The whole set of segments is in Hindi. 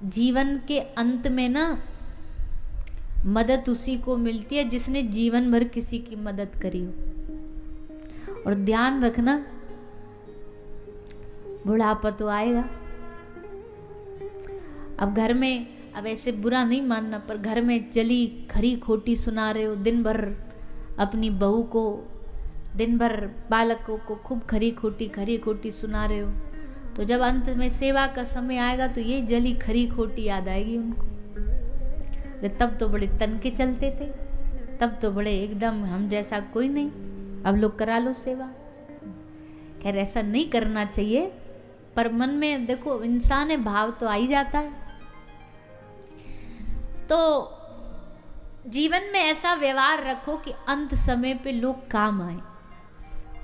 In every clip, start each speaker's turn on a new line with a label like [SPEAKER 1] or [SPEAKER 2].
[SPEAKER 1] जीवन के अंत में ना मदद उसी को मिलती है जिसने जीवन भर किसी की मदद करी हो। और ध्यान रखना, बुढ़ापा तो आएगा। अब घर में, अब ऐसे बुरा नहीं मानना, पर घर में चली खरी खोटी सुना रहे हो दिन भर, अपनी बहू को, दिन भर बालकों को खूब खरी खोटी सुना रहे हो, तो जब अंत में सेवा का समय आएगा तो ये जली खरी खोटी याद आएगी उनको। तब तो बड़े तन के चलते थे, तब तो बड़े एकदम हम जैसा कोई नहीं, अब लोग करा लो सेवा। खैर ऐसा नहीं करना चाहिए, पर मन में देखो इंसान है, भाव तो आ ही जाता है। तो जीवन में ऐसा व्यवहार रखो कि अंत समय पे लोग काम आए।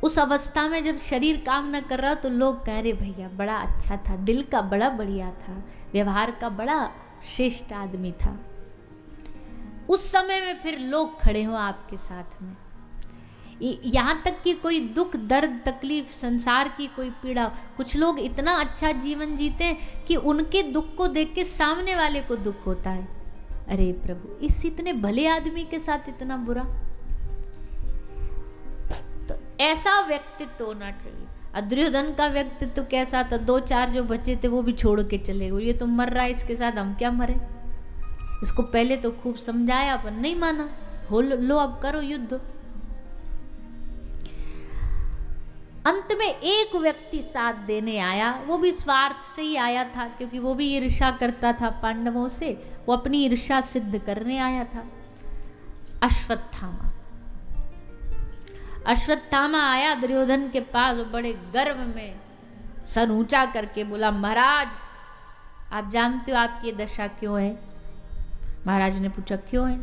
[SPEAKER 1] उस अवस्था में जब शरीर काम न कर रहा तो लोग कह रहे भैया बड़ा अच्छा था, दिल का बड़ा बढ़िया था, व्यवहार का बड़ा श्रेष्ठ आदमी था। उस समय में फिर लोग खड़े हो आपके साथ में। यहाँ तक कि कोई दुख दर्द तकलीफ संसार की कोई पीड़ा, कुछ लोग इतना अच्छा जीवन जीते हैं कि उनके दुख को देख के सामने वाले को दुख होता है। अरे प्रभु, इस इतने भले आदमी के साथ इतना बुरा। तो ऐसा व्यक्तित्व होना चाहिए। दुर्योधन का व्यक्तित्व कैसा था? 2-4 जो बचे थे वो भी छोड़ के चले गए। ये तो मर रहा है, इसके साथ हम क्या मरे। इसको पहले तो खूब समझाया पर नहीं माना। हो लो अब करो युद्ध। अंत में एक व्यक्ति साथ देने आया, वो भी स्वार्थ से ही आया था, क्योंकि वो भी ईर्ष्या करता था पांडवों से। वो अपनी ईर्ष्या सिद्ध करने आया था। अश्वत्थामा। अश्वत्थामा आया दुर्योधन के पास, वो बड़े गर्व में सर ऊंचा करके बोला, महाराज आप जानते हो आपकी ये दशा क्यों है? महाराज ने पूछा क्यों है?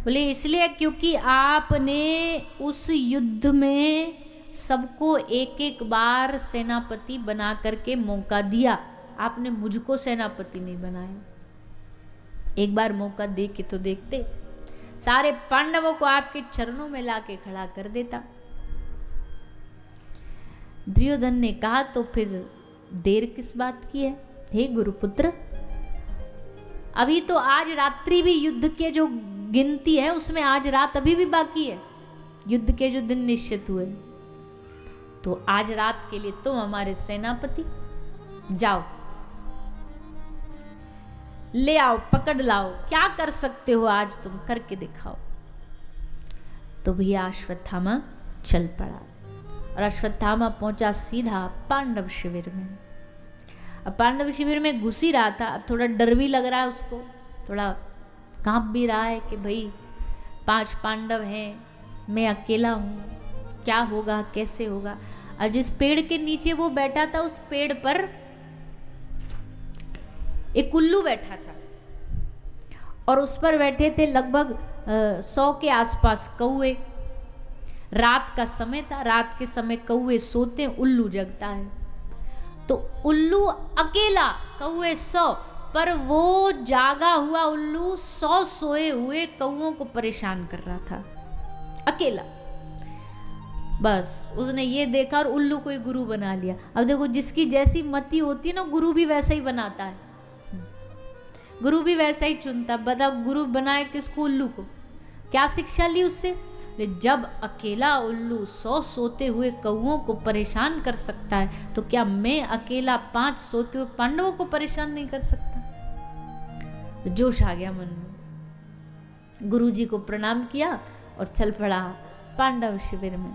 [SPEAKER 1] बोले इसलिए क्योंकि आपने उस युद्ध में सबको एक एक बार सेनापति बना करके मौका दिया, आपने मुझको सेनापति नहीं बनाया। एक बार मौका दे के तो देखते, सारे पांडवों को आपके चरणों में लाके खड़ा कर देता। दुर्योधन ने कहा तो फिर देर किस बात की है? हे गुरुपुत्र, अभी तो आज रात्रि भी युद्ध के जो गिनती है उसमें आज रात अभी भी बाकी है। युद्ध के जो दिन निश्चित हुए, तो आज रात के लिए तुम हमारे सेनापति, जाओ ले आओ, पकड़ लाओ, क्या कर सकते हो आज तुम करके दिखाओ। तो भैया अश्वत्थामा चल पड़ा और अश्वत्थामा पहुंचा सीधा पांडव शिविर में। अब पांडव शिविर में घुस ही रहा था, अब थोड़ा डर भी लग रहा है उसको, थोड़ा कांप भी रहा है कि भाई 5 पांडव हैं, मैं अकेला हूँ, क्या होगा कैसे होगा। और जिस पेड़ के नीचे वो बैठा था उस पेड़ पर एक उल्लू बैठा था और उस पर बैठे थे लगभग 100 के आसपास कौवे। रात का समय था, रात के समय कौवे सोते, उल्लू जगता है। तो उल्लू अकेला, कौवे 100, पर वो जागा हुआ उल्लू 100 सोए हुए कौवों को परेशान कर रहा था अकेला। बस उसने ये देखा और उल्लू को ही गुरु बना लिया। अब देखो जिसकी जैसी मति होती है ना, गुरु भी वैसा ही बनाता है, गुरु भी वैसा ही चुनता। बता गुरु बनाए किसको? उल्लू को। क्या शिक्षा ली उससे? जब अकेला उल्लू 100 सोते हुए कौवों को परेशान कर सकता है, तो क्या मैं अकेला 5 सोते हुए पांडवों को परेशान नहीं कर सकता? तो जोश आ गया मन में। गुरु जी को प्रणाम किया और चल पड़ा पांडव शिविर में।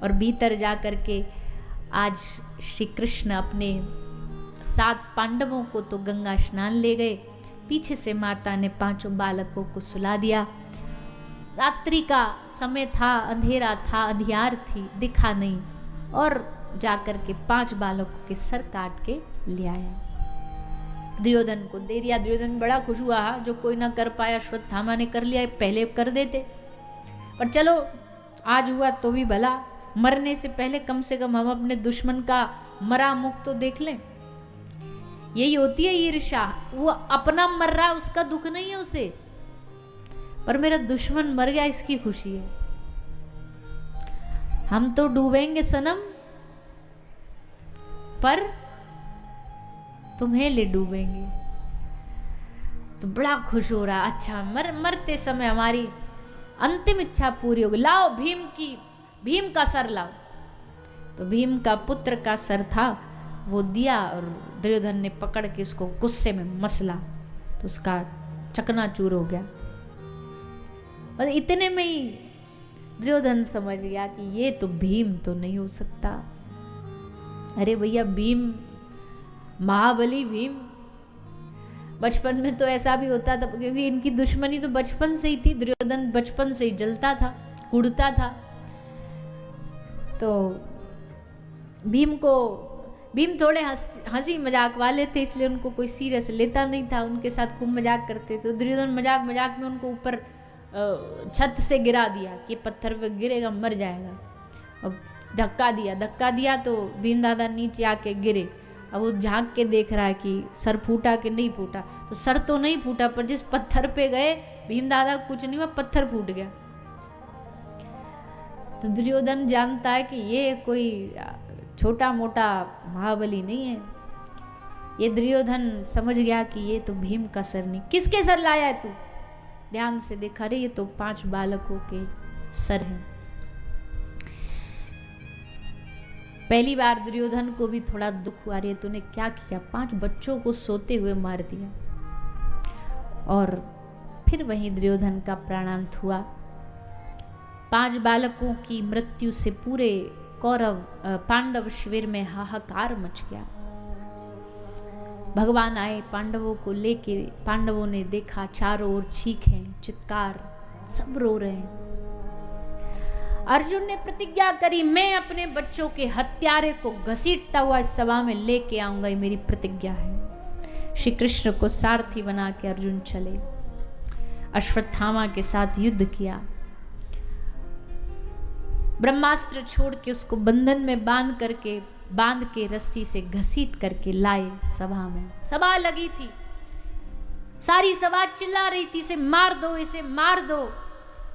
[SPEAKER 1] और भीतर जा करके आज श्री कृष्ण अपने 7 पांडवों को तो गंगा स्नान ले गए, पीछे से माता ने 5 बालकों को सुला दिया। रात्रि का समय था, अंधेरा था, अंधियार थी, दिखा नहीं, और जाकर के 5 बालकों के सर काट के ले आया। दुर्योधन को दे दिया। दुर्योधन बड़ा खुश हुआ, जो कोई ना कर पाया अश्वत्थामा ने कर लिया, पहले कर देते। पर चलो आज हुआ तो भी भला, मरने से पहले कम से कम हम अपने दुश्मन का मरा मुख तो देख लें। यही होती है ईर्ष्या। वो अपना मर रहा है उसका दुख नहीं है उसे, पर मेरा दुश्मन मर गया इसकी खुशी है। हम तो डूबेंगे सनम, पर तुम्हें ले डूबेंगे। तो बड़ा खुश हो रहा, अच्छा मरते समय हमारी अंतिम इच्छा पूरी होगी, लाओ भीम का सर लाओ। तो भीम का पुत्र का सर था, वो दिया और दुर्योधन ने पकड़ के उसको गुस्से में मसला, तो उसका चकनाचूर हो गया। और इतने में ही दुर्योधन समझ गया कि ये तो भीम तो नहीं हो सकता। अरे भैया भीम, महाबली भीम, बचपन में तो ऐसा भी होता था, क्योंकि इनकी दुश्मनी तो बचपन से ही थी। दुर्योधन बचपन से ही जलता था, कुड़ता था। तो भीम थोड़े हंसी मजाक वाले थे, इसलिए उनको कोई सीरियस लेता नहीं था, उनके साथ खूब मजाक करते। तो दुर्योधन मजाक मजाक में उनको ऊपर छत से गिरा दिया कि पत्थर पे गिरेगा मर जाएगा। अब धक्का दिया तो भीम दादा नीचे आके गिरे। अब वो झांक के देख रहा है कि सर फूटा कि नहीं फूटा। तो सर तो नहीं फूटा, पर जिस पत्थर पे गए भीम दादा कुछ नहीं हुआ, पत्थर फूट गया। तो दुर्योधन जानता है कि ये कोई छोटा मोटा महाबली नहीं है। ये दुर्योधन समझ गया कि ये तो भीम का सर नहीं। किसके सर लाया है तू? ध्यान से देखा रे, ये तो 5 बालकों के सर हैं। पहली बार दुर्योधन को भी थोड़ा दुख हुआ, रे तूने क्या किया, 5 बच्चों को सोते हुए मार दिया। और फिर वहीं दुर्योधन का प्राणांत हुआ। 5 बालकों की मृत्यु से पूरे पांडव शिविर में हाहाकार मच गया। भगवान आए पांडवों को लेके, पांडवों ने देखा चारों ओर चीखें चित्कार, सब रो रहे हैं। अर्जुन ने प्रतिज्ञा करी, मैं अपने बच्चों के हत्यारे को घसीटता हुआ इस सभा में लेके आऊंगा, ये मेरी प्रतिज्ञा है। श्री कृष्ण को सारथी बना के अर्जुन चले, अश्वत्थामा के साथ युद्ध किया, ब्रह्मास्त्र छोड़ के उसको बंधन में बांध के रस्सी से घसीट करके लाए सभा में। सभा लगी थी, सारी सभा चिल्ला रही थी, इसे मार दो, इसे मार दो,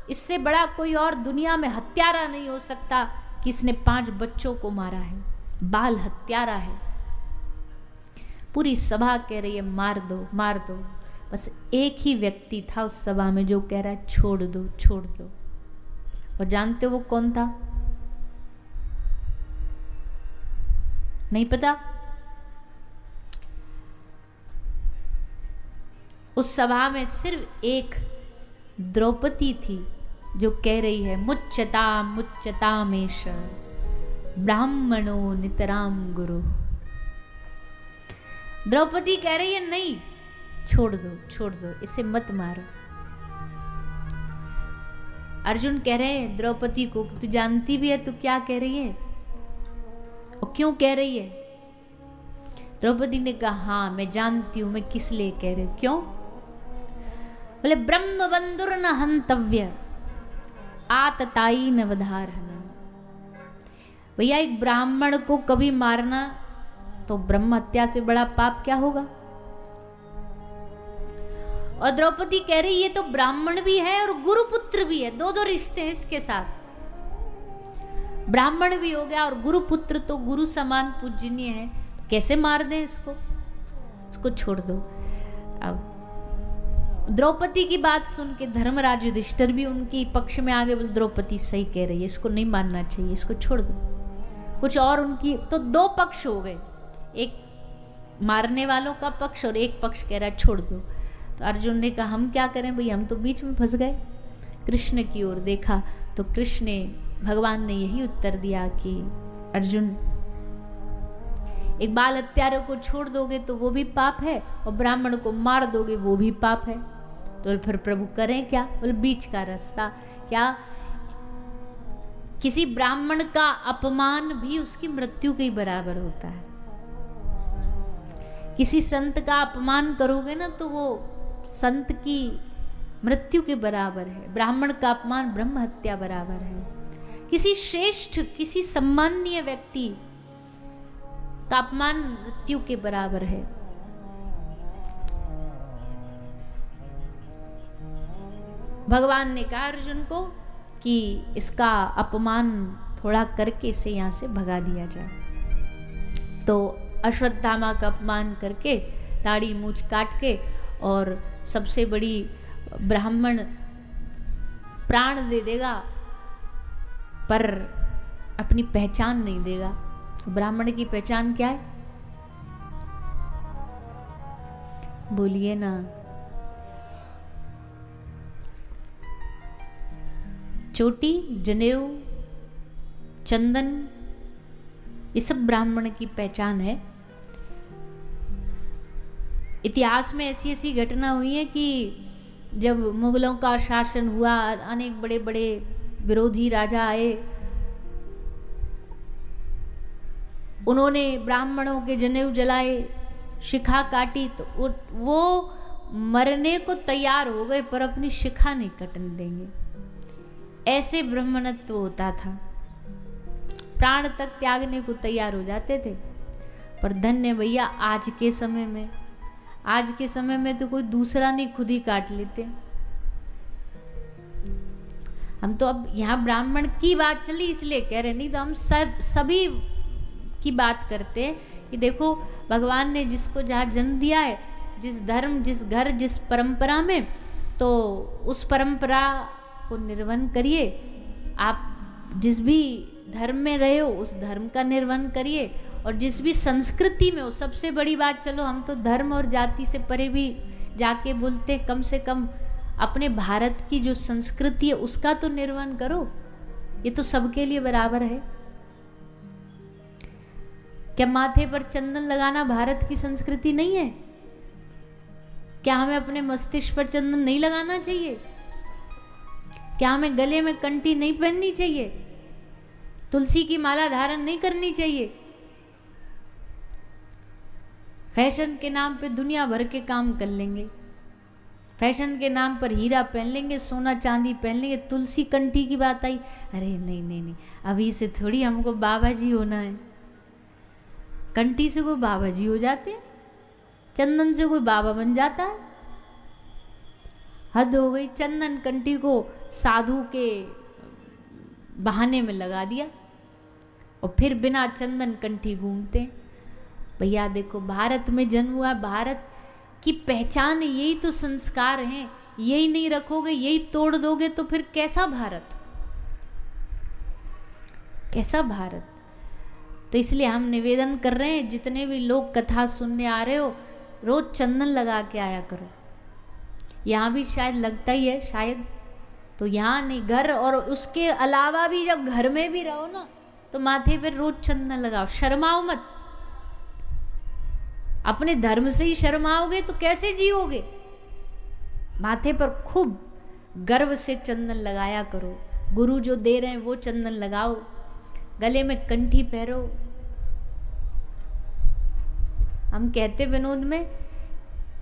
[SPEAKER 1] इससे बड़ा कोई और दुनिया में हत्यारा नहीं हो सकता कि इसने 5 बच्चों को मारा है, बाल हत्यारा है। पूरी सभा कह रही है मार दो मार दो। बस एक ही व्यक्ति था उस सभा में जो कह रहा है छोड़ दो छोड़ दो। और जानते हो वो कौन था? नहीं पता? उस सभा में सिर्फ एक द्रौपदी थी जो कह रही है मुच्यता मुच्यतामेष ब्राह्मणो नितराम गुरु। द्रौपदी कह रही है नहीं, छोड़ दो, इसे मत मारो। अर्जुन कह रहे हैं द्रौपदी को, तू जानती भी है तू क्या कह रही है और क्यों कह रही है? द्रौपदी ने कहा हाँ मैं जानती हूं, मैं किस लिए कह रही हूं। क्यों? बोले ब्रह्म बंधुर न हंतव्य आतताई न वधारहना। भैया एक ब्राह्मण को कभी मारना तो ब्रह्म हत्या से बड़ा पाप क्या होगा? और द्रौपदी कह रही ये तो ब्राह्मण भी है और गुरुपुत्र भी है, 2 रिश्ते हैं इसके साथ। ब्राह्मण भी हो गया और गुरुपुत्र, तो गुरु समान पूजनीय है, तो कैसे मार दें इसको छोड़ दो। अब द्रौपदी की बात सुन के धर्मराज युधिष्ठिर भी उनकी पक्ष में आगे, बोल द्रौपदी सही कह रही है, इसको नहीं मानना चाहिए, इसको छोड़ दो। कुछ और उनकी तो 2 पक्ष हो गए, एक मारने वालों का पक्ष और एक पक्ष कह रहा है छोड़ दो। तो अर्जुन ने कहा हम क्या करें भाई, हम तो बीच में फंस गए। कृष्ण की ओर देखा तो भगवान ने यही उत्तर दिया कि अर्जुन एक बाल हत्यारे को छोड़ दोगे तो वो भी पाप है और ब्राह्मण को मार दोगे वो भी पाप है, तो फिर प्रभु करें क्या? बोले बीच का रास्ता। क्या? किसी ब्राह्मण का अपमान भी उसकी मृत्यु के बराबर होता है। किसी संत का अपमान करोगे ना तो वो संत की मृत्यु के बराबर है। ब्राह्मण का अपमान ब्रह्म हत्या बराबर है। किसी श्रेष्ठ, किसी सम्माननीय व्यक्ति का अपमान मृत्यु के बराबर है। भगवान ने कहा अर्जुन को कि इसका अपमान थोड़ा करके इसे यहां से भगा दिया जाए। तो अश्वत्थामा का अपमान करके दाढ़ी मूछ काट के और सबसे बड़ी ब्राह्मण प्राण दे देगा पर अपनी पहचान नहीं देगा। तो ब्राह्मण की पहचान क्या है? बोलिए ना। चोटी, जनेऊ, चंदन, ये सब ब्राह्मण की पहचान है। इतिहास में ऐसी ऐसी घटना हुई है कि जब मुगलों का शासन हुआ, अनेक बड़े बड़े विरोधी राजा आए, उन्होंने ब्राह्मणों के जनेऊ जलाए, शिखा काटी, तो वो मरने को तैयार हो गए पर अपनी शिखा नहीं कटने देंगे। ऐसे ब्राह्मणत्व होता था, प्राण तक त्यागने को तैयार हो जाते थे। पर धन्य भैया आज के समय में, आज के समय में तो कोई दूसरा नहीं, खुद ही काट लेते। हम तो अब यहाँ ब्राह्मण की बात चली इसलिए कह रहे, नहीं तो हम सभी की बात करते हैं कि देखो भगवान ने जिसको जहाँ जन्म दिया है, जिस धर्म, जिस घर, जिस परंपरा में, तो उस परंपरा को निर्वहन करिए। आप जिस भी धर्म में रहे हो उस धर्म का निर्वहन करिए, और जिस भी संस्कृति में हो, सबसे बड़ी बात, चलो हम तो धर्म और जाति से परे भी जाके बोलते, कम से कम अपने भारत की जो संस्कृति है उसका तो निर्वहन करो। ये तो सबके लिए बराबर है। क्या माथे पर चंदन लगाना भारत की संस्कृति नहीं है? क्या हमें अपने मस्तिष्क पर चंदन नहीं लगाना चाहिए? क्या हमें गले में कंठी नहीं पहननी चाहिए? तुलसी की माला धारण नहीं करनी चाहिए? फैशन के नाम पे दुनिया भर के काम कर लेंगे, फैशन के नाम पर हीरा पहन लेंगे, सोना चांदी पहन लेंगे, तुलसी कंठी की बात आई, अरे नहीं नहीं नहीं, अभी से थोड़ी हमको बाबा जी होना है। कंठी से कोई बाबा जी हो जाते, चंदन से कोई बाबा बन जाता है? हद हो गई। चंदन कंठी को साधु के बहाने में लगा दिया और फिर बिना चंदन कंठी घूमते। भैया देखो, भारत में जन्म हुआ, भारत की पहचान, यही तो संस्कार हैं। यही नहीं रखोगे, यही तोड़ दोगे तो फिर कैसा भारत, कैसा भारत? तो इसलिए हम निवेदन कर रहे हैं, जितने भी लोग कथा सुनने आ रहे हो, रोज चंदन लगा के आया करो। यहाँ भी शायद लगता ही है, शायद तो यहाँ नहीं, घर और उसके अलावा भी जब घर में भी रहो ना, तो माथे पर रोज चंदन लगाओ, शर्माओ मत। अपने धर्म से ही शर्माओगे तो कैसे जियोगे? माथे पर खूब गर्व से चंदन लगाया करो। गुरु जो दे रहे हैं वो चंदन लगाओ, गले में कंठी पहनो। हम कहते विनोद में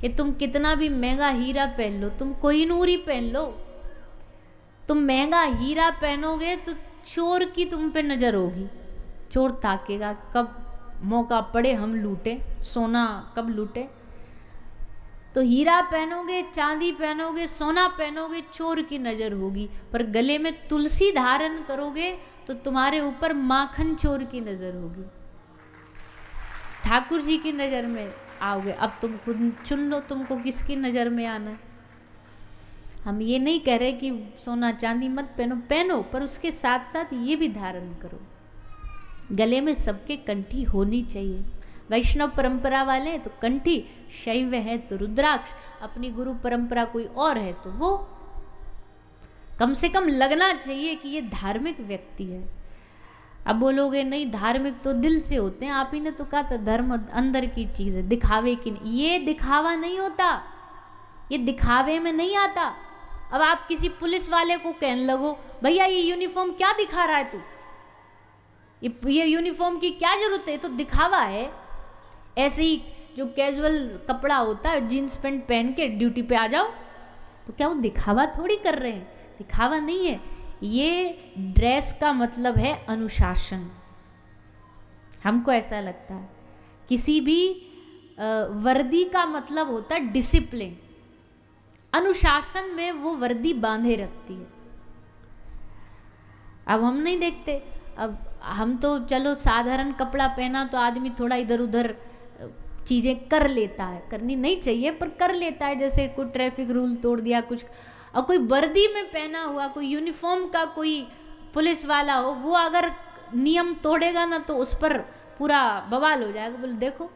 [SPEAKER 1] कि तुम कितना भी महंगा हीरा पहन लो, तुम कोहिनूर ही पहन लो, तुम महंगा हीरा पहनोगे तो चोर की तुम पे नजर होगी। चोर ताकेगा, कब मौका पड़े हम लूटे, सोना कब लूटे। तो हीरा पहनोगे, चांदी पहनोगे, सोना पहनोगे, चोर की नजर होगी। पर गले में तुलसी धारण करोगे तो तुम्हारे ऊपर माखन चोर की नजर होगी, ठाकुर जी की नजर में आओगे। अब तुम खुद चुन लो तुमको किसकी नजर में आना है। हम ये नहीं कह रहे कि सोना चांदी मत पहनो, पहनो, पर उसके साथ साथ ये भी धारण करो। गले में सबके कंठी होनी चाहिए। वैष्णव परंपरा वाले हैं तो कंठी, शैव है तो रुद्राक्ष, अपनी गुरु परंपरा कोई और है तो वो कम से कम लगना चाहिए कि ये धार्मिक व्यक्ति है। अब बोलोगे नहीं, धार्मिक तो दिल से होते हैं, आप ही ने तो कहा था धर्म अंदर की चीज है, दिखावे की नहीं। ये दिखावा नहीं होता, ये दिखावे में नहीं आता। अब आप किसी पुलिस वाले को कहने लगो, भैया ये यूनिफॉर्म क्या दिखा रहा है तू, ये यूनिफॉर्म की क्या जरूरत है, तो दिखावा है। ऐसे ही जो कैजुअल कपड़ा होता है, जीन्स पैंट पहन के ड्यूटी पे आ जाओ, तो क्या वो दिखावा थोड़ी कर रहे हैं? दिखावा नहीं है। ये ड्रेस का मतलब है अनुशासन। हमको ऐसा लगता है किसी भी वर्दी का मतलब होता है डिसिप्लिन। अनुशासन में वो वर्दी बांधे रखती है। अब हम नहीं देखते, अब हम तो चलो साधारण कपड़ा पहना तो आदमी थोड़ा इधर उधर चीज़ें कर लेता है, करनी नहीं चाहिए पर कर लेता है, जैसे कोई ट्रैफिक रूल तोड़ दिया कुछ, और कोई वर्दी में पहना हुआ, कोई यूनिफॉर्म का कोई पुलिस वाला हो, वो अगर नियम तोड़ेगा ना तो उस पर पूरा बवाल हो जाएगा। बोले देखो,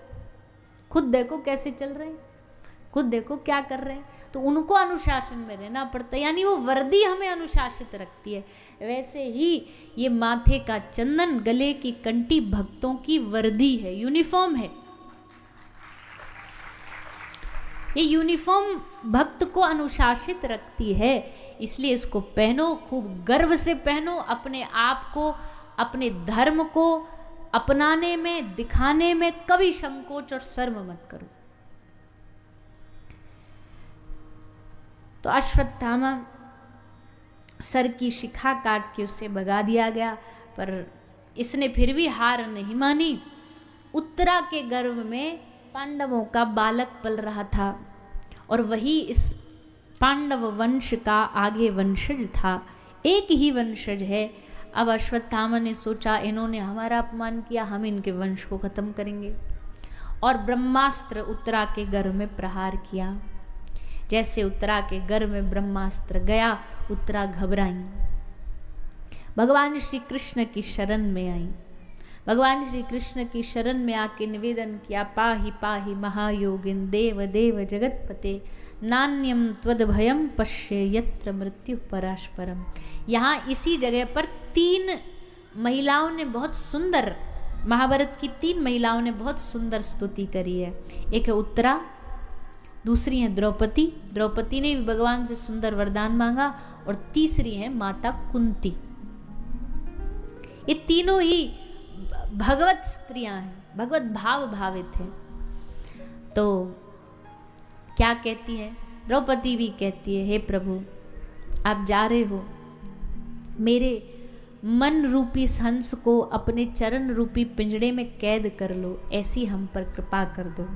[SPEAKER 1] खुद देखो कैसे चल रहे हैं, खुद देखो क्या कर रहे हैं। तो उनको अनुशासन में रहना पड़ता है, यानी वो वर्दी हमें अनुशासित रखती है। वैसे ही ये माथे का चंदन, गले की कंठी भक्तों की वर्दी है, यूनिफॉर्म है। ये यूनिफॉर्म भक्त को अनुशासित रखती है, इसलिए इसको पहनो, खूब गर्व से पहनो। अपने आप को, अपने धर्म को अपनाने में, दिखाने में कभी संकोच और शर्म मत करो। तो अश्वत्थामा सर की शिखा काट के उसे भगा दिया गया, पर इसने फिर भी हार नहीं मानी। उत्तरा के गर्भ में पांडवों का बालक पल रहा था और वही इस पांडव वंश का आगे वंशज था। एक ही वंशज है। अब अश्वत्थामा ने सोचा इन्होंने हमारा अपमान किया, हम इनके वंश को खत्म करेंगे, और ब्रह्मास्त्र उत्तरा के गर्भ में प्रहार किया। जैसे उत्तरा के गर्भ में ब्रह्मास्त्र गया, उत्तरा घबराई, भगवान श्री कृष्ण की शरण में आई। भगवान श्री कृष्ण की शरण में आके निवेदन किया, पाहि पाहि महायोगिन देव देव जगतपते, नान्यम त्वद भयम पश्य यत्र मृत्यु पराशपरम। यहाँ इसी जगह पर 3 महिलाओं ने बहुत सुंदर, महाभारत की 3 महिलाओं ने बहुत सुंदर स्तुति करी है। एक है उत्तरा, दूसरी है द्रौपदी, द्रौपदी ने भी भगवान से सुंदर वरदान मांगा, और तीसरी है माता कुंती। ये तीनों ही भगवत स्त्रियां हैं, भगवत भाव भावित हैं। तो क्या कहती है द्रौपदी? भी कहती है, हे प्रभु आप जा रहे हो, मेरे मन रूपी हंस को अपने चरण रूपी पिंजड़े में कैद कर लो, ऐसी हम पर कृपा कर दो।